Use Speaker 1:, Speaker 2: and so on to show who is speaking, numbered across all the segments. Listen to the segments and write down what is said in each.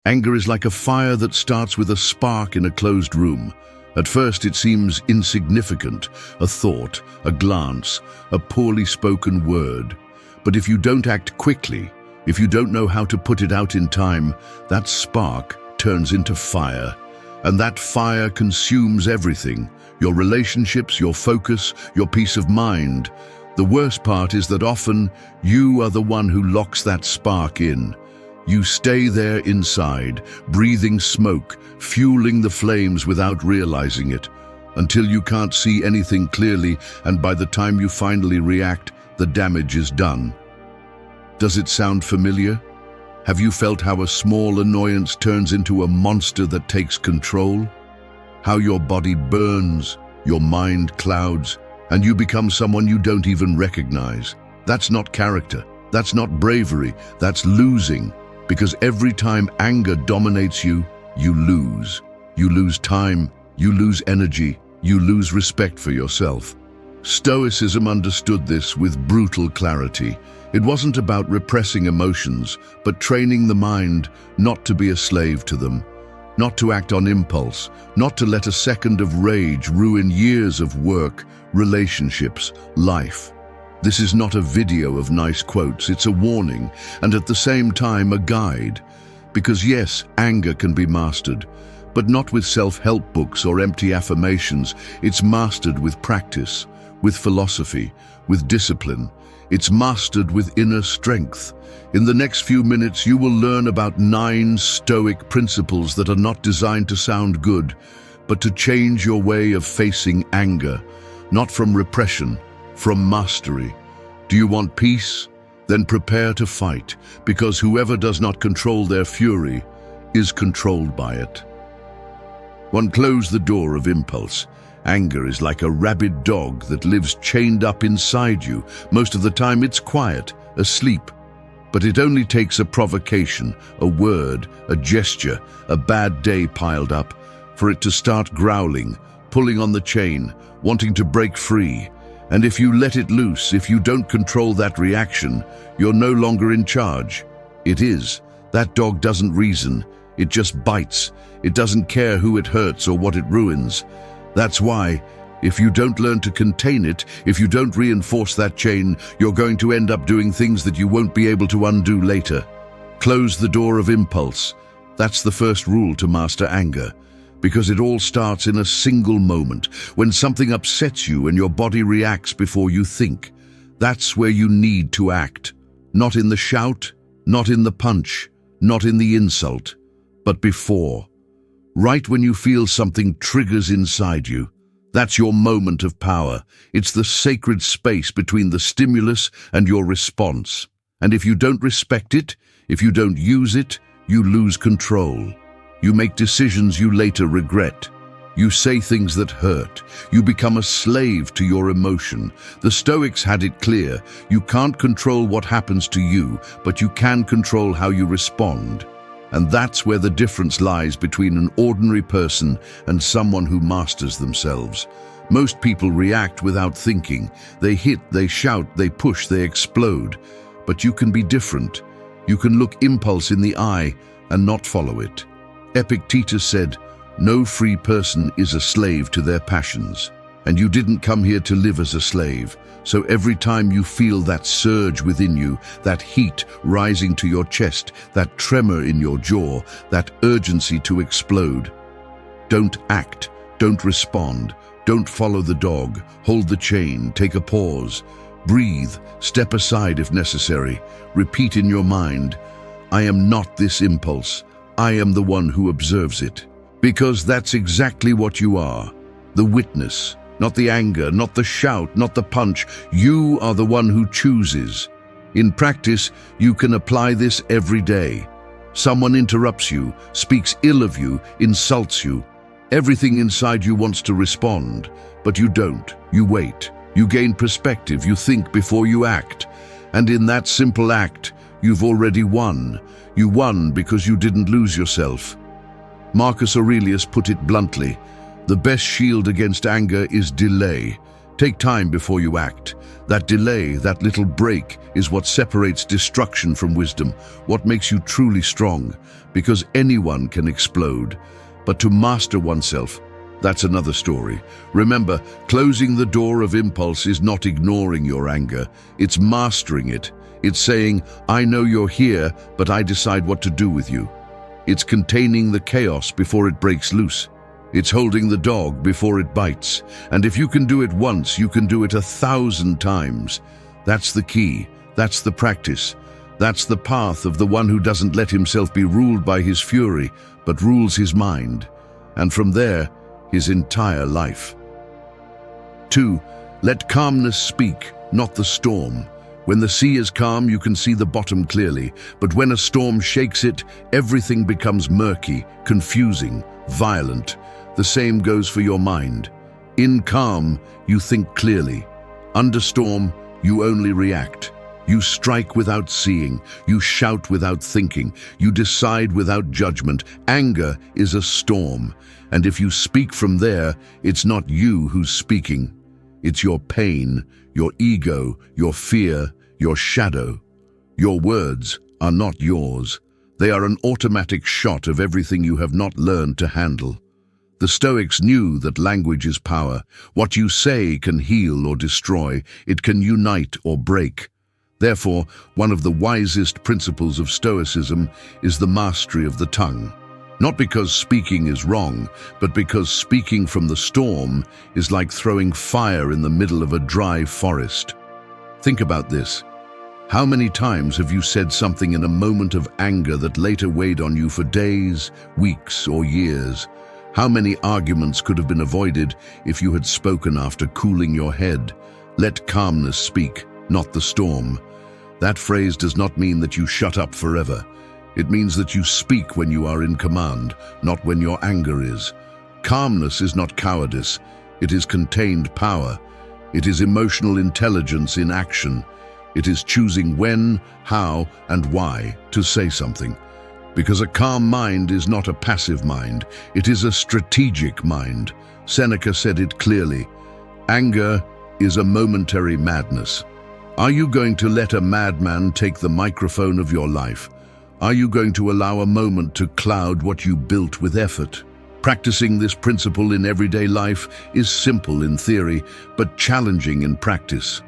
Speaker 1: Anger is like a fire that starts with a spark in a closed room. At first it seems insignificant, a thought, a glance, a poorly spoken word. But if you don't act quickly, if you don't know how to put it out in time, that spark turns into fire. And that fire consumes everything, your relationships, your focus, your peace of mind. The worst part is that often you are the one who locks that spark in. You stay there inside, breathing smoke, fueling the flames without realizing it, until you can't see anything clearly, and by the time you finally react, the damage is done. Does it sound familiar? Have you felt how a small annoyance turns into a monster that takes control? How your body burns, your mind clouds, and you become someone you don't even recognize? That's not character, that's not bravery, that's losing. Because every time anger dominates you, you lose. You lose time, you lose energy, you lose respect for yourself. Stoicism understood this with brutal clarity. It wasn't about repressing emotions, but training the mind not to be a slave to them, not to act on impulse, not to let a second of rage ruin years of work, relationships, life. This is not a video of nice quotes, it's a warning, and at the same time a guide. Because yes, anger can be mastered, but not with self-help books or empty affirmations. It's mastered with practice, with philosophy, with discipline. It's mastered with inner strength. In the next few minutes, you will learn about 9 Stoic principles that are not designed to sound good, but to change your way of facing anger, not from repression, from mastery. Do you want peace? Then prepare to fight, because whoever does not control their fury is controlled by it. 1. Close the door of impulse. Anger is like a rabid dog that lives chained up inside you. Most of the time it's quiet, asleep. But it only takes a provocation, a word, a gesture, a bad day piled up, for it to start growling, pulling on the chain, wanting to break free. And if you let it loose, if you don't control that reaction, you're no longer in charge. It is. That dog doesn't reason. It just bites. It doesn't care who it hurts or what it ruins. That's why, if you don't learn to contain it, if you don't reinforce that chain, you're going to end up doing things that you won't be able to undo later. Close the door of impulse. That's the first rule to master anger. Because it all starts in a single moment, when something upsets you and your body reacts before you think. That's where you need to act. Not in the shout, not in the punch, not in the insult, but before. Right when you feel something triggers inside you. That's your moment of power. It's the sacred space between the stimulus and your response. And if you don't respect it, if you don't use it, you lose control. You make decisions you later regret. You say things that hurt. You become a slave to your emotion. The Stoics had it clear. You can't control what happens to you, but you can control how you respond. And that's where the difference lies between an ordinary person and someone who masters themselves. Most people react without thinking. They hit, they shout, they push, they explode. But you can be different. You can look impulse in the eye and not follow it. Epictetus said, "No free person is a slave to their passions." And you didn't come here to live as a slave. So every time you feel that surge within you, that heat rising to your chest, that tremor in your jaw, that urgency to explode, don't act, don't respond, don't follow the dog, hold the chain, take a pause, breathe, step aside if necessary, repeat in your mind, "I am not this impulse. I am the one who observes it." Because that's exactly what you are, the witness, not the anger, not the shout, not the punch. You are the one who chooses. In practice, you can apply this every day. Someone interrupts you, speaks ill of you, insults you. Everything inside you wants to respond, but you don't. You wait. You gain perspective. You think before you act. And in that simple act, you've already won. You won because you didn't lose yourself. Marcus Aurelius put it bluntly, "The best shield against anger is delay. Take time before you act. That delay, that little break, is what separates destruction from wisdom, what makes you truly strong, because anyone can explode. But to master oneself, that's another story. Remember, closing the door of impulse is not ignoring your anger, it's mastering it. It's saying, I know you're here, but I decide what to do with you. It's containing the chaos before it breaks loose. It's holding the dog before it bites. And if you can do it once, you can do it 1,000 times. That's the key. That's the practice. That's the path of the one who doesn't let himself be ruled by his fury, but rules his mind. And from there, his entire life. 2. Let calmness speak, not the storm. When the sea is calm, you can see the bottom clearly. But when a storm shakes it, everything becomes murky, confusing, violent. The same goes for your mind. In calm, you think clearly. Under storm, you only react. You strike without seeing. You shout without thinking. You decide without judgment. Anger is a storm. And if you speak from there, it's not you who's speaking. It's your pain, your ego, your fear, your shadow. Your words are not yours. They are an automatic shot of everything you have not learned to handle. The Stoics knew that language is power. What you say can heal or destroy. It can unite or break. Therefore, one of the wisest principles of Stoicism is the mastery of the tongue. Not because speaking is wrong, but because speaking from the storm is like throwing fire in the middle of a dry forest. Think about this. How many times have you said something in a moment of anger that later weighed on you for days, weeks, or years? How many arguments could have been avoided if you had spoken after cooling your head? Let calmness speak, not the storm. That phrase does not mean that you shut up forever. It means that you speak when you are in command, not when your anger is. Calmness is not cowardice. It is contained power. It is emotional intelligence in action. It is choosing when, how, and why to say something. Because a calm mind is not a passive mind. It is a strategic mind. Seneca said it clearly. Anger is a momentary madness. Are you going to let a madman take the microphone of your life? Are you going to allow a moment to cloud what you built with effort? Practicing this principle in everyday life is simple in theory, but challenging in practice.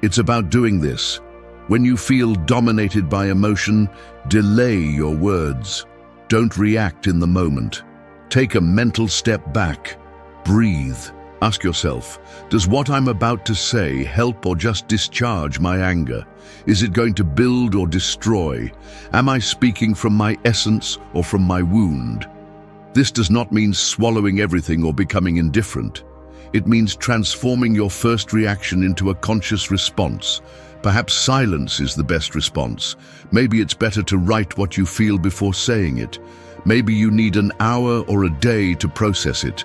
Speaker 1: It's about doing this. When you feel dominated by emotion, delay your words. Don't react in the moment. Take a mental step back. Breathe. Ask yourself, does what I'm about to say help or just discharge my anger? Is it going to build or destroy? Am I speaking from my essence or from my wound? This does not mean swallowing everything or becoming indifferent. It means transforming your first reaction into a conscious response. Perhaps silence is the best response. Maybe it's better to write what you feel before saying it. Maybe you need an hour or a day to process it.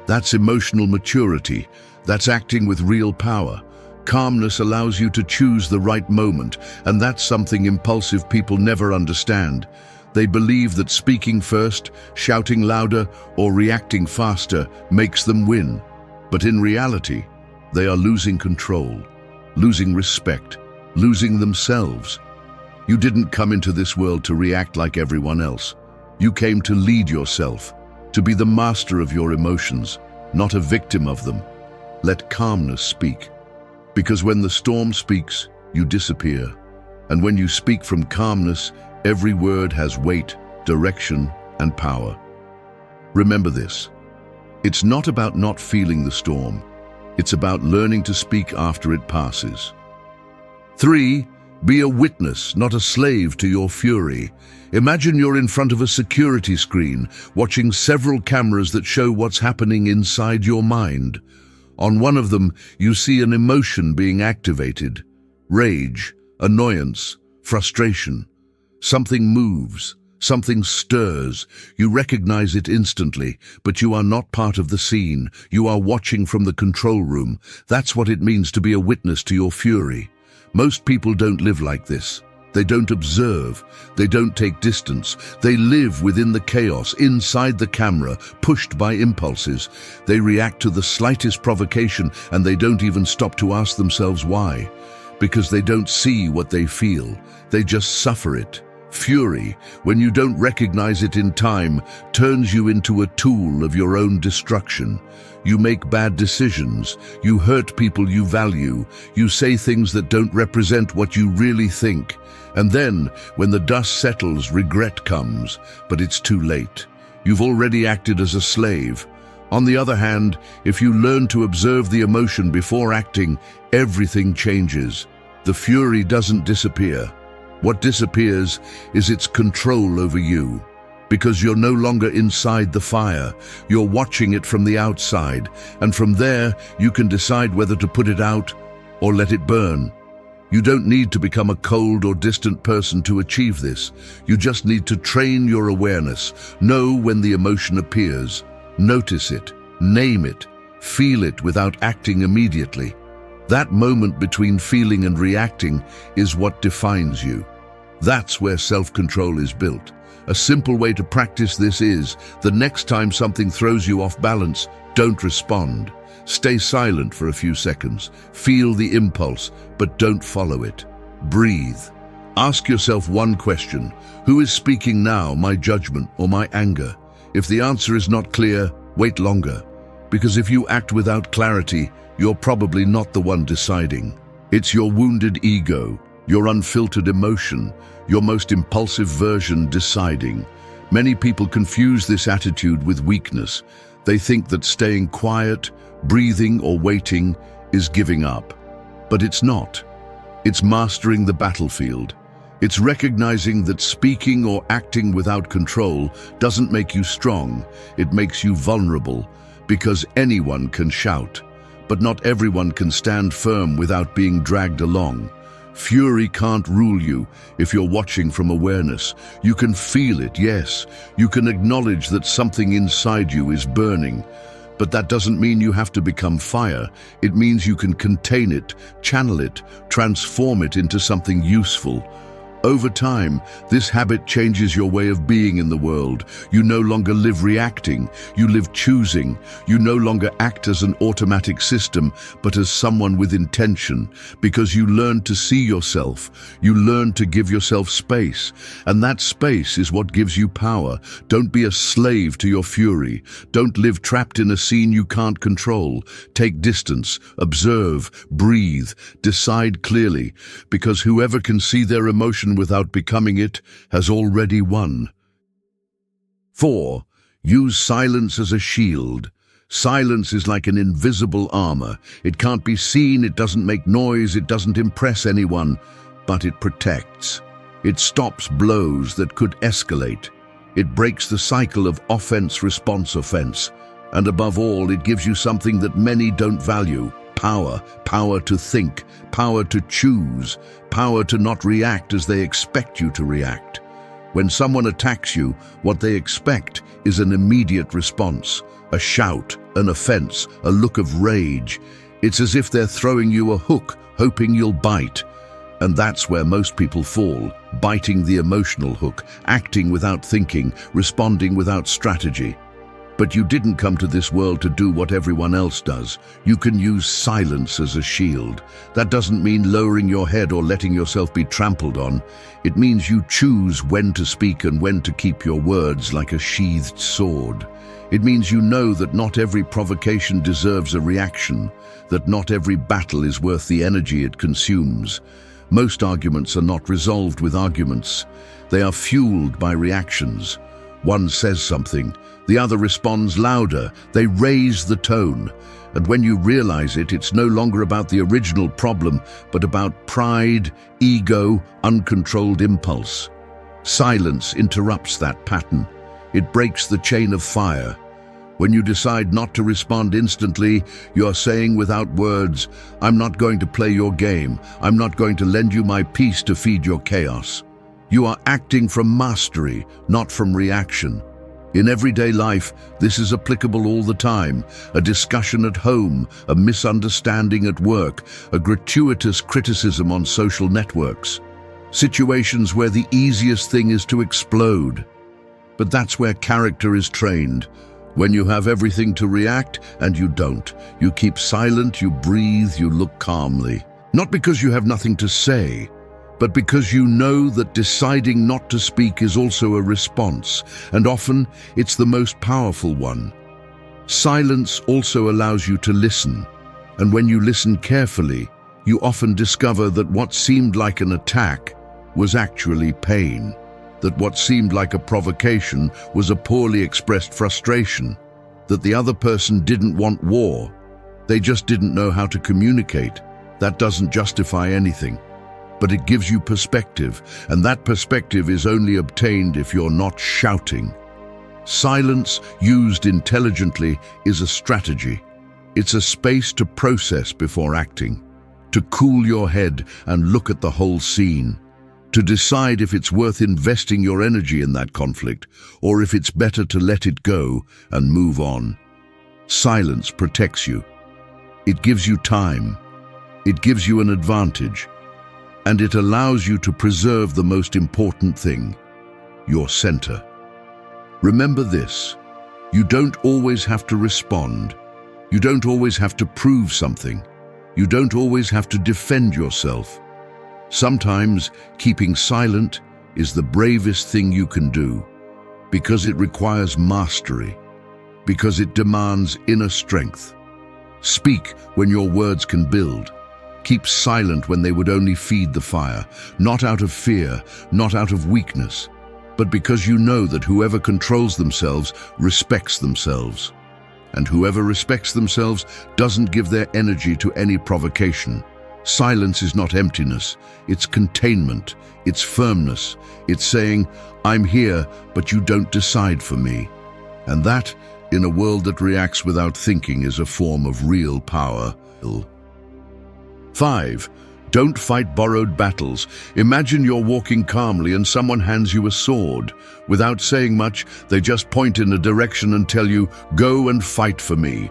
Speaker 1: That's emotional maturity. That's acting with real power. Calmness allows you to choose the right moment, and that's something impulsive people never understand. They believe that speaking first, shouting louder, or reacting faster makes them win. But in reality, they are losing control, losing respect, losing themselves. You didn't come into this world to react like everyone else. You came to lead yourself, to be the master of your emotions, not a victim of them. Let calmness speak. Because when the storm speaks, you disappear. And when you speak from calmness, every word has weight, direction, and power. Remember this. It's not about not feeling the storm. It's about learning to speak after it passes. 3. Be a witness, not a slave to your fury. Imagine you're in front of a security screen, watching several cameras that show what's happening inside your mind. On one of them, you see an emotion being activated. Rage, annoyance, frustration. Something moves, something stirs. You recognize it instantly, but you are not part of the scene. You are watching from the control room. That's what it means to be a witness to your fury. Most people don't live like this. They don't observe. They don't take distance. They live within the chaos, inside the camera, pushed by impulses. They react to the slightest provocation, and they don't even stop to ask themselves why. Because they don't see what they feel. They just suffer it. Fury, when you don't recognize it in time, turns you into a tool of your own destruction. You make bad decisions. You hurt people you value. You say things that don't represent what you really think. And then, when the dust settles, regret comes, but it's too late. You've already acted as a slave. On the other hand, if you learn to observe the emotion before acting, everything changes. The fury doesn't disappear. What disappears is its control over you. Because you're no longer inside the fire, you're watching it from the outside, and from there you can decide whether to put it out or let it burn. You don't need to become a cold or distant person to achieve this. You just need to train your awareness, know when the emotion appears, notice it, name it, feel it without acting immediately. That moment between feeling and reacting is what defines you. That's where self-control is built. A simple way to practice this is, the next time something throws you off balance, don't respond. Stay silent for a few seconds. Feel the impulse, but don't follow it. Breathe. Ask yourself one question. Who is speaking now, my judgment or my anger? If the answer is not clear, wait longer. Because if you act without clarity, you're probably not the one deciding. It's your wounded ego, your unfiltered emotion, your most impulsive version deciding. Many people confuse this attitude with weakness. They think that staying quiet, breathing or waiting is giving up. But it's not. It's mastering the battlefield. It's recognizing that speaking or acting without control doesn't make you strong. It makes you vulnerable, because anyone can shout. But not everyone can stand firm without being dragged along. Fury can't rule you if you're watching from awareness. You can feel it, yes. You can acknowledge that something inside you is burning. But that doesn't mean you have to become fire. It means you can contain it, channel it, transform it into something useful. Over time, this habit changes your way of being in the world. You no longer live reacting, you live choosing. You no longer act as an automatic system, but as someone with intention. Because you learn to see yourself, you learn to give yourself space. And that space is what gives you power. Don't be a slave to your fury. Don't live trapped in a scene you can't control. Take distance, observe, breathe, decide clearly. Because whoever can see their emotion without becoming it has already won. 4. Use silence as a shield. Silence is like an invisible armor. It can't be seen, it doesn't make noise, it doesn't impress anyone, but it protects. It stops blows that could escalate. It breaks the cycle of offense, response, offense. And above all, it gives you something that many don't value. Power. Power to think. Power to choose. Power to not react as they expect you to react. When someone attacks you, what they expect is an immediate response. A shout, an offense, a look of rage. It's as if they're throwing you a hook, hoping you'll bite. And that's where most people fall, biting the emotional hook, acting without thinking, responding without strategy. But you didn't come to this world to do what everyone else does. You can use silence as a shield. That doesn't mean lowering your head or letting yourself be trampled on. It means you choose when to speak and when to keep your words like a sheathed sword. It means you know that not every provocation deserves a reaction, that not every battle is worth the energy it consumes. Most arguments are not resolved with arguments. They are fueled by reactions. One says something, the other responds louder. They raise the tone. And when you realize it, it's no longer about the original problem, but about pride, ego, uncontrolled impulse. Silence interrupts that pattern. It breaks the chain of fire. When you decide not to respond instantly, you're saying without words, I'm not going to play your game. I'm not going to lend you my peace to feed your chaos. You are acting from mastery, not from reaction. In everyday life, this is applicable all the time. A discussion at home, a misunderstanding at work, a gratuitous criticism on social networks. Situations where the easiest thing is to explode. But that's where character is trained. When you have everything to react and you don't. You keep silent, you breathe, you look calmly. Not because you have nothing to say, but because you know that deciding not to speak is also a response, and often it's the most powerful one. Silence also allows you to listen, and when you listen carefully, you often discover that what seemed like an attack was actually pain, that what seemed like a provocation was a poorly expressed frustration, that the other person didn't want war, they just didn't know how to communicate. That doesn't justify anything, but it gives you perspective, and that perspective is only obtained if you're not shouting. Silence, used intelligently, is a strategy. It's a space to process before acting, to cool your head and look at the whole scene, to decide if it's worth investing your energy in that conflict, or if it's better to let it go and move on. Silence protects you. It gives you time. It gives you an advantage, and it allows you to preserve the most important thing, your center. Remember this: you don't always have to respond. You don't always have to prove something. You don't always have to defend yourself. Sometimes keeping silent is the bravest thing you can do, because it requires mastery, because it demands inner strength. Speak when your words can build. Keep silent when they would only feed the fire, not out of fear, not out of weakness, but because you know that whoever controls themselves respects themselves. And whoever respects themselves doesn't give their energy to any provocation. Silence is not emptiness, it's containment, it's firmness, it's saying, I'm here, but you don't decide for me. And that, in a world that reacts without thinking, is a form of real power. 5. Don't fight borrowed battles. Imagine you're walking calmly and someone hands you a sword. Without saying much, they just point in a direction and tell you, go and fight for me.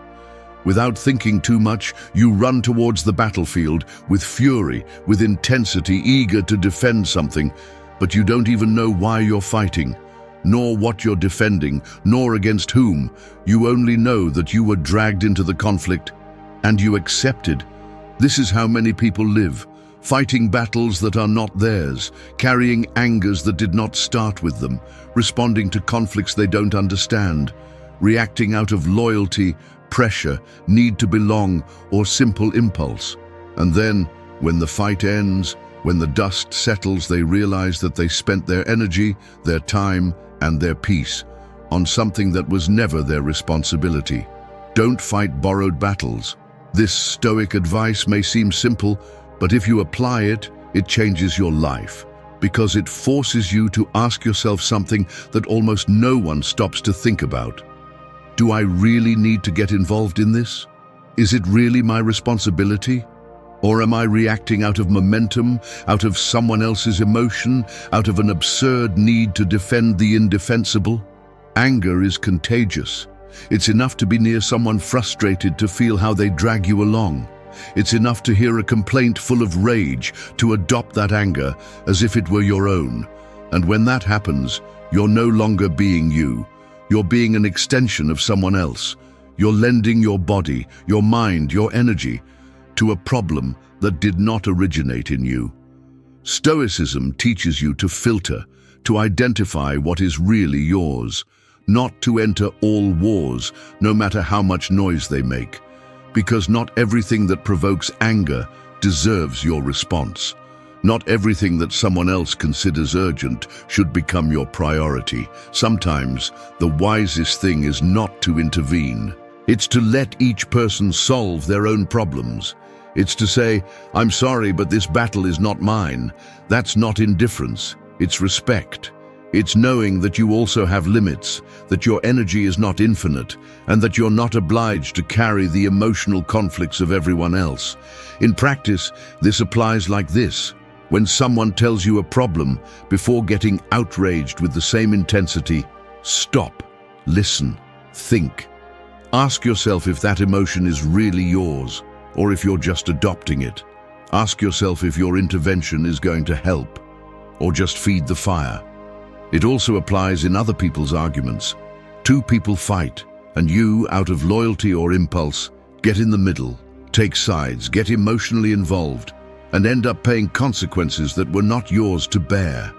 Speaker 1: Without thinking too much, you run towards the battlefield with fury, with intensity, eager to defend something, but you don't even know why you're fighting, nor what you're defending, nor against whom. You only know that you were dragged into the conflict, and you accepted. This is how many people live, fighting battles that are not theirs, carrying angers that did not start with them, responding to conflicts they don't understand, reacting out of loyalty, pressure, need to belong, or simple impulse. And then, when the fight ends, when the dust settles, they realize that they spent their energy, their time, and their peace on something that was never their responsibility. Don't fight borrowed battles. This Stoic advice may seem simple, but if you apply it, it changes your life, because it forces you to ask yourself something that almost no one stops to think about. Do I really need to get involved in this? Is it really my responsibility? Or am I reacting out of momentum, out of someone else's emotion, out of an absurd need to defend the indefensible? Anger is contagious. It's enough to be near someone frustrated to feel how they drag you along. It's enough to hear a complaint full of rage to adopt that anger as if it were your own. And when that happens, you're no longer being you. You're being an extension of someone else. You're lending your body, your mind, your energy to a problem that did not originate in you. Stoicism teaches you to filter, to identify what is really yours, not to enter all wars, no matter how much noise they make, because not everything that provokes anger deserves your response. Not everything that someone else considers urgent should become your priority. Sometimes the wisest thing is not to intervene. It's to let each person solve their own problems. It's to say, I'm sorry, but this battle is not mine. That's not indifference, it's respect. It's knowing that you also have limits, that your energy is not infinite, and that you're not obliged to carry the emotional conflicts of everyone else. In practice, this applies like this. When someone tells you a problem, before getting outraged with the same intensity, stop, listen, think. Ask yourself if that emotion is really yours, or if you're just adopting it. Ask yourself if your intervention is going to help. or just feed the fire. It also applies in other people's arguments. Two people fight, and you, out of loyalty or impulse, get in the middle, take sides, get emotionally involved, and end up paying consequences that were not yours to bear.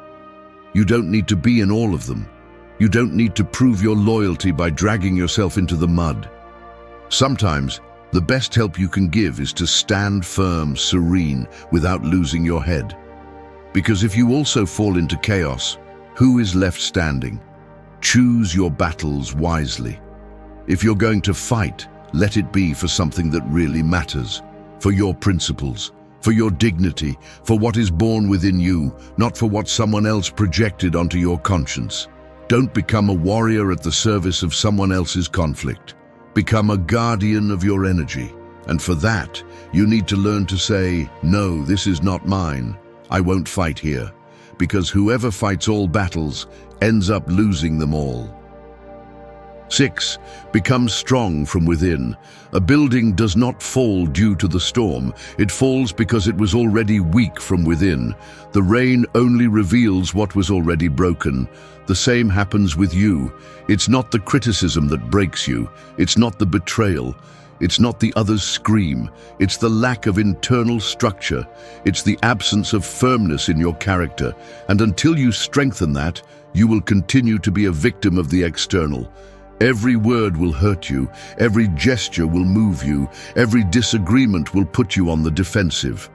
Speaker 1: You don't need to be in all of them. You don't need to prove your loyalty by dragging yourself into the mud. Sometimes, the best help you can give is to stand firm, serene, without losing your head. Because if you also fall into chaos, who is left standing? Choose your battles wisely. If you're going to fight, let it be for something that really matters, for your principles, for your dignity, for what is born within you, not for what someone else projected onto your conscience. Don't become a warrior at the service of someone else's conflict. Become a guardian of your energy. And for that, you need to learn to say, no, this is not mine. I won't fight here. Because whoever fights all battles ends up losing them all. 6. Become strong from within. A building does not fall due to the storm. It falls because it was already weak from within. The rain only reveals what was already broken. The same happens with you. It's not the criticism that breaks you. It's not the betrayal. It's not the other's scream. It's the lack of internal structure. It's the absence of firmness in your character. And until you strengthen that, you will continue to be a victim of the external. Every word will hurt you. Every gesture will move you. Every disagreement will put you on the defensive.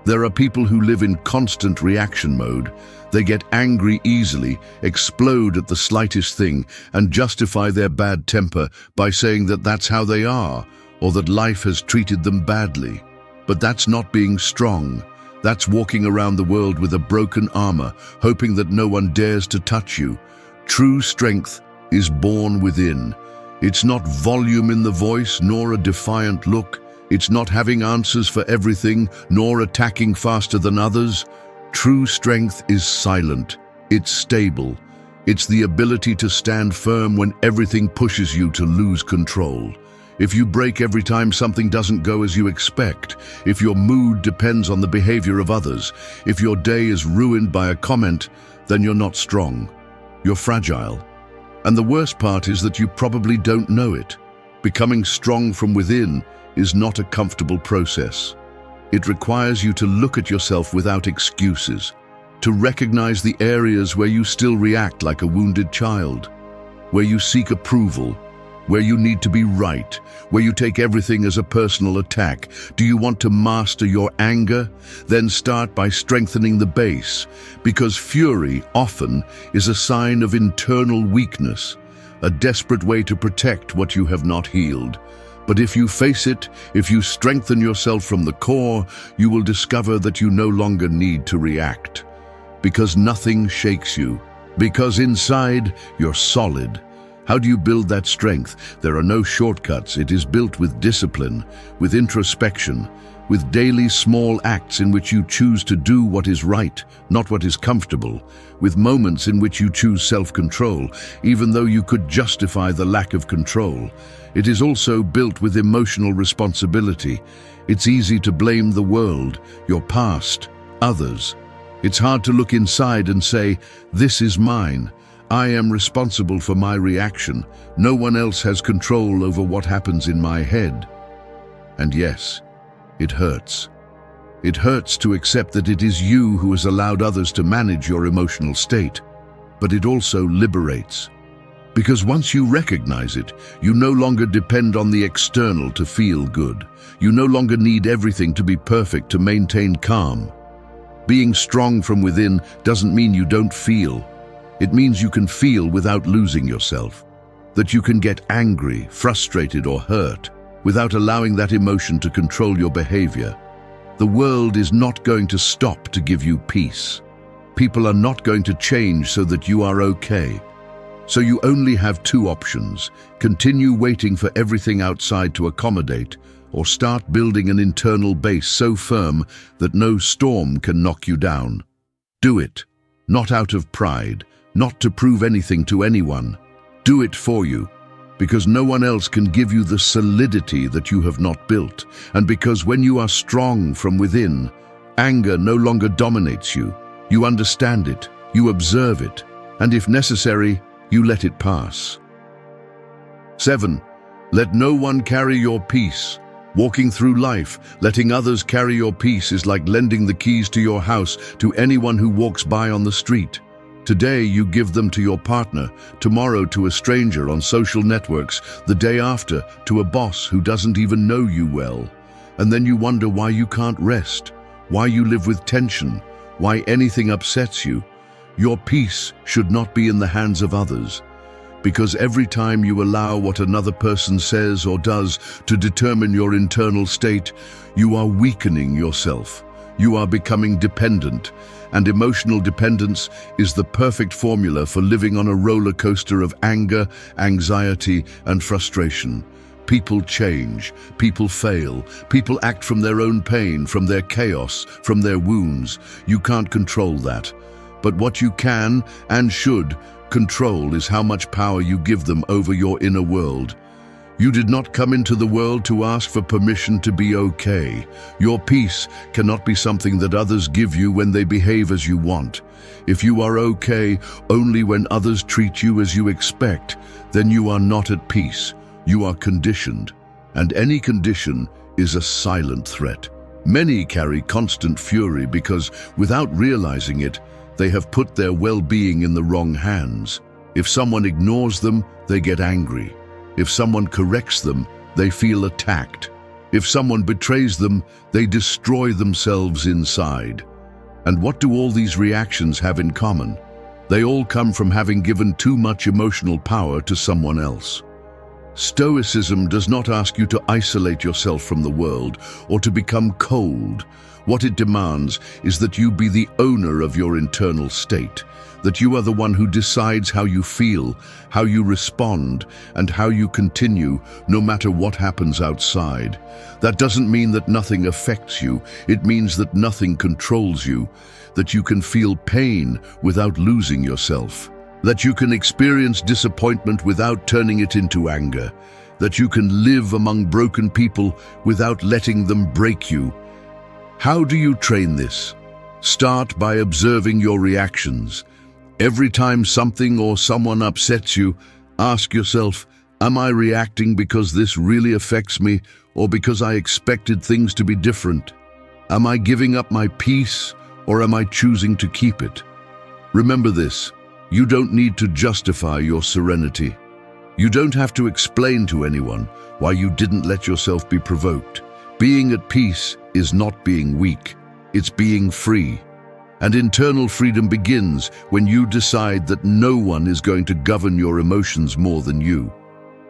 Speaker 1: There are people who live in constant reaction mode. They get angry easily, explode at the slightest thing, and justify their bad temper by saying that that's how they are, or that life has treated them badly. But that's not being strong. That's walking around the world with a broken armor, hoping that no one dares to touch you. True strength is born within. It's not volume in the voice, nor a defiant look. It's not having answers for everything, nor attacking faster than others. True strength is silent. It's stable. It's the ability to stand firm when everything pushes you to lose control. If you break every time something doesn't go as you expect, if your mood depends on the behavior of others, if your day is ruined by a comment, then you're not strong. You're fragile. And the worst part is that you probably don't know it. Becoming strong from within is not a comfortable process. It requires you to look at yourself without excuses, to recognize the areas where you still react like a wounded child, where you seek approval, where you need to be right, where you take everything as a personal attack. Do you want to master your anger? Then start by strengthening the base, because fury often is a sign of internal weakness, a desperate way to protect what you have not healed. But if you face it, if you strengthen yourself from the core, you will discover that you no longer need to react. Because nothing shakes you. Because inside, you're solid. How do you build that strength? There are no shortcuts. It is built with discipline, with introspection, with daily small acts in which you choose to do what is right, not what is comfortable, with moments in which you choose self-control, even though you could justify the lack of control. It is also built with emotional responsibility. It's easy to blame the world, your past, others. It's hard to look inside and say, this is mine. I am responsible for my reaction. No one else has control over what happens in my head. And yes, it hurts. It hurts to accept that it is you who has allowed others to manage your emotional state. But it also liberates. Because once you recognize it, you no longer depend on the external to feel good. You no longer need everything to be perfect to maintain calm. Being strong from within doesn't mean you don't feel. It means you can feel without losing yourself. That you can get angry, frustrated, or hurt without allowing that emotion to control your behavior. The world is not going to stop to give you peace. People are not going to change so that you are okay. So you only have two options: continue waiting for everything outside to accommodate, or start building an internal base so firm that no storm can knock you down. Do it, not out of pride, not to prove anything to anyone. Do it for you, because no one else can give you the solidity that you have not built, and because when you are strong from within, anger no longer dominates you. You understand it, you observe it, and if necessary, you let it pass. 7. Let no one carry your peace. Walking through life, letting others carry your peace is like lending the keys to your house to anyone who walks by on the street. Today you give them to your partner, tomorrow to a stranger on social networks, the day after to a boss who doesn't even know you well. And then you wonder why you can't rest, why you live with tension, why anything upsets you. Your peace should not be in the hands of others. Because every time you allow what another person says or does to determine your internal state, you are weakening yourself. You are becoming dependent, and emotional dependence is the perfect formula for living on a roller coaster of anger, anxiety, and frustration. People change, people fail, people act from their own pain, from their chaos, from their wounds. You can't control that. But what you can and should control is how much power you give them over your inner world. You did not come into the world to ask for permission to be okay. Your peace cannot be something that others give you when they behave as you want. If you are okay only when others treat you as you expect, then you are not at peace. You are conditioned, and any condition is a silent threat. Many carry constant fury because, without realizing it, they have put their well-being in the wrong hands. If someone ignores them, they get angry. If someone corrects them, they feel attacked. If someone betrays them, they destroy themselves inside. And what do all these reactions have in common? They all come from having given too much emotional power to someone else. Stoicism does not ask you to isolate yourself from the world or to become cold. What it demands is that you be the owner of your internal state, that you are the one who decides how you feel, how you respond, and how you continue, no matter what happens outside. That doesn't mean that nothing affects you. It means that nothing controls you, that you can feel pain without losing yourself, that you can experience disappointment without turning it into anger, that you can live among broken people without letting them break you. How do you train this? Start by observing your reactions. Every time something or someone upsets you, ask yourself, am I reacting because this really affects me or because I expected things to be different? Am I giving up my peace or am I choosing to keep it? Remember this, you don't need to justify your serenity. You don't have to explain to anyone why you didn't let yourself be provoked. Being at peace is not being weak, it's being free. And internal freedom begins when you decide that no one is going to govern your emotions more than you.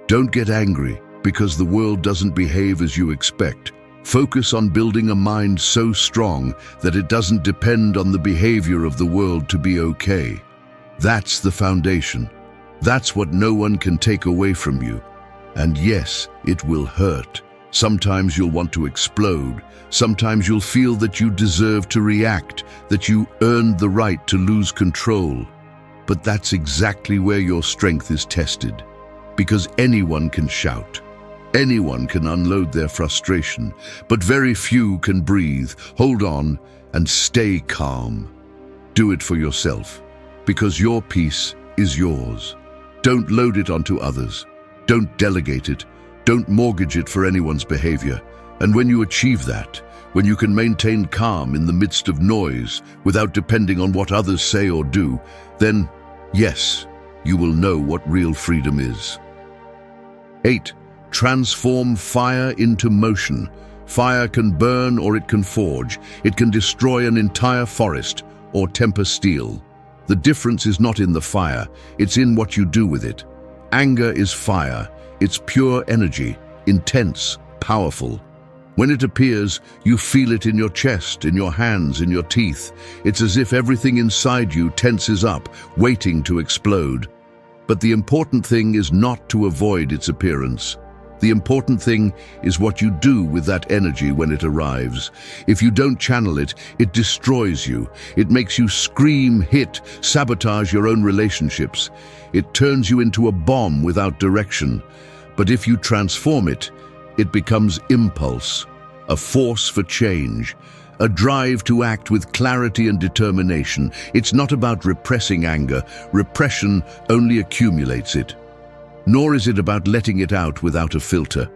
Speaker 1: Don't get angry because the world doesn't behave as you expect. Focus on building a mind so strong that it doesn't depend on the behavior of the world to be okay. That's the foundation. That's what no one can take away from you. And yes, it will hurt. Sometimes you'll want to explode. Sometimes you'll feel that you deserve to react, that you earned the right to lose control. But that's exactly where your strength is tested. Because anyone can shout. Anyone can unload their frustration, but very few can breathe, hold on, and stay calm. Do it for yourself, because your peace is yours. Don't load it onto others. Don't delegate it. Don't mortgage it for anyone's behavior. And when you achieve that, when you can maintain calm in the midst of noise without depending on what others say or do, then, yes, you will know what real freedom is. 8. Transform fire into motion. Fire can burn or it can forge. It can destroy an entire forest or temper steel. The difference is not in the fire, it's in what you do with it. Anger is fire. It's pure energy, intense, powerful. When it appears, you feel it in your chest, in your hands, in your teeth. It's as if everything inside you tenses up, waiting to explode. But the important thing is not to avoid its appearance. The important thing is what you do with that energy when it arrives. If you don't channel it, it destroys you. It makes you scream, hit, sabotage your own relationships. It turns you into a bomb without direction. But if you transform it, it becomes impulse, a force for change, a drive to act with clarity and determination. It's not about repressing anger. Repression only accumulates it. Nor is it about letting it out without a filter.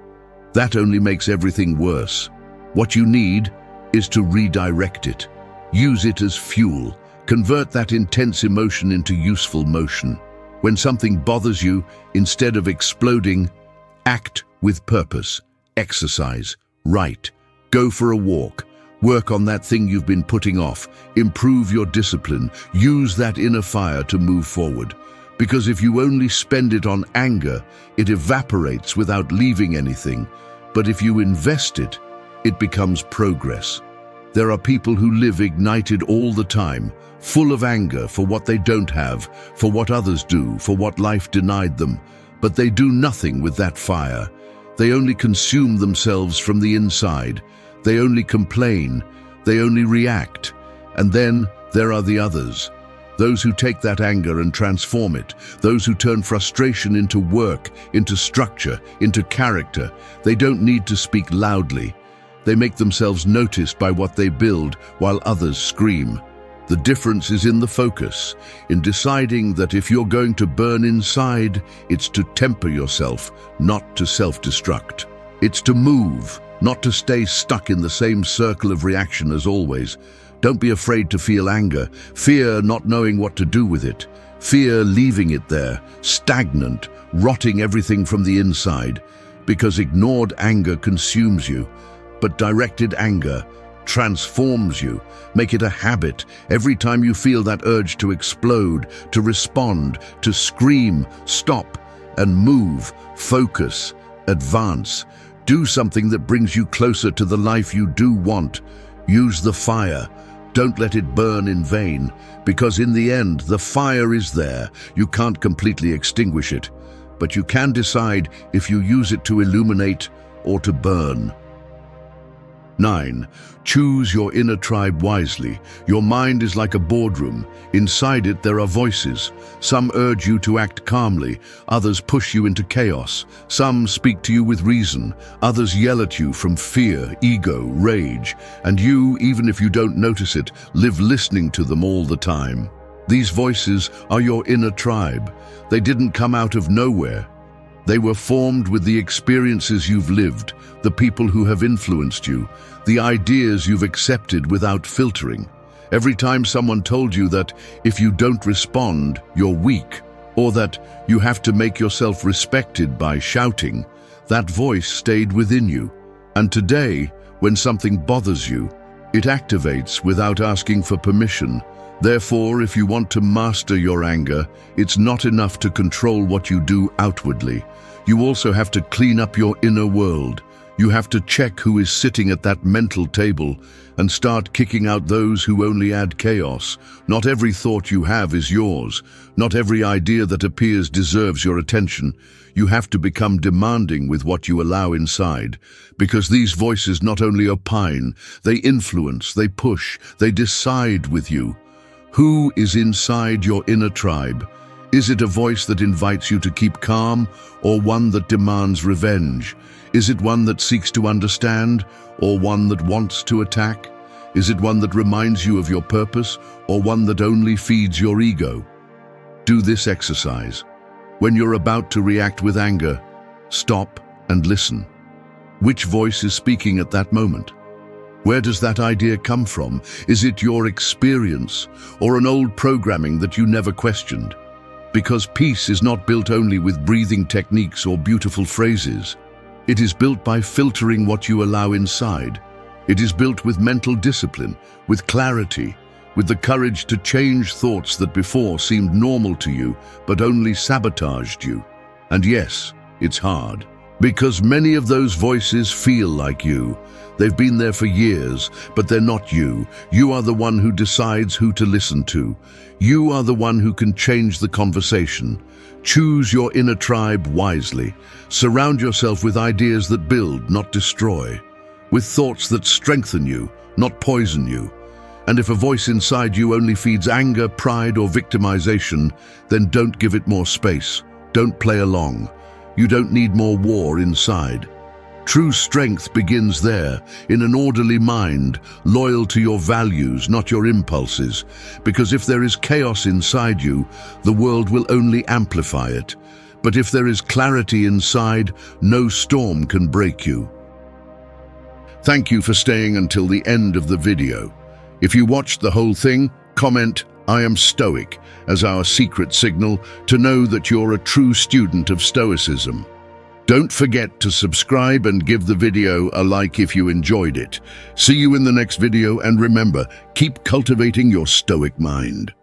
Speaker 1: That only makes everything worse. What you need is to redirect it. Use it as fuel. Convert that intense emotion into useful motion. When something bothers you, instead of exploding, act with purpose. Exercise. Write. Go for a walk. Work on that thing you've been putting off. Improve your discipline. Use that inner fire to move forward. Because if you only spend it on anger, it evaporates without leaving anything. But if you invest it, it becomes progress. There are people who live ignited all the time, full of anger for what they don't have, for what others do, for what life denied them. But they do nothing with that fire. They only consume themselves from the inside. They only complain. They only react. And then there are the others. Those who take that anger and transform it. Those who turn frustration into work, into structure, into character. They don't need to speak loudly. They make themselves noticed by what they build while others scream. The difference is in the focus, in deciding that if you're going to burn inside, it's to temper yourself, not to self-destruct. It's to move, not to stay stuck in the same circle of reaction as always. Don't be afraid to feel anger. Fear not knowing what to do with it. Fear leaving it there, stagnant, rotting everything from the inside. Because ignored anger consumes you, but directed anger transforms you. Make it a habit. Every time you feel that urge to explode, to respond, to scream, stop and move, focus, advance. Do something that brings you closer to the life you do want. Use the fire. Don't let it burn in vain, because in the end, the fire is there. You can't completely extinguish it, but you can decide if you use it to illuminate or to burn. 9. Choose your inner tribe wisely. Your mind is like a boardroom. Inside it there are voices. Some urge you to act calmly, others push you into chaos. Some speak to you with reason, others yell at you from fear, ego, rage. And you, even if you don't notice it, live listening to them all the time. These voices are your inner tribe. They didn't come out of nowhere. They were formed with the experiences you've lived, the people who have influenced you, the ideas you've accepted without filtering. Every time someone told you that if you don't respond, you're weak, or that you have to make yourself respected by shouting, that voice stayed within you. And today, when something bothers you, it activates without asking for permission. Therefore, if you want to master your anger, it's not enough to control what you do outwardly. You also have to clean up your inner world. You have to check who is sitting at that mental table and start kicking out those who only add chaos. Not every thought you have is yours. Not every idea that appears deserves your attention. You have to become demanding with what you allow inside, because these voices not only opine, they influence, they push, they decide with you. Who is inside your inner tribe? Is it a voice that invites you to keep calm, or one that demands revenge? Is it one that seeks to understand, or one that wants to attack? Is it one that reminds you of your purpose, or one that only feeds your ego? Do this exercise. When you're about to react with anger, stop and listen. Which voice is speaking at that moment? Where does that idea come from? Is it your experience or an old programming that you never questioned? Because peace is not built only with breathing techniques or beautiful phrases. It is built by filtering what you allow inside. It is built with mental discipline, with clarity, with the courage to change thoughts that before seemed normal to you, but only sabotaged you. And yes, it's hard. Because many of those voices feel like you. They've been there for years, but they're not you. You are the one who decides who to listen to. You are the one who can change the conversation. Choose your inner tribe wisely. Surround yourself with ideas that build, not destroy. With thoughts that strengthen you, not poison you. And if a voice inside you only feeds anger, pride, or victimization, then don't give it more space. Don't play along. You don't need more war inside. True strength begins there, in an orderly mind, loyal to your values, not your impulses. Because if there is chaos inside you, the world will only amplify it. But if there is clarity inside, no storm can break you. Thank you for staying until the end of the video. If you watched the whole thing, comment, "I am Stoic," as our secret signal to know that you're a true student of Stoicism. Don't forget to subscribe and give the video a like if you enjoyed it. See you in the next video, and remember, keep cultivating your Stoic mind.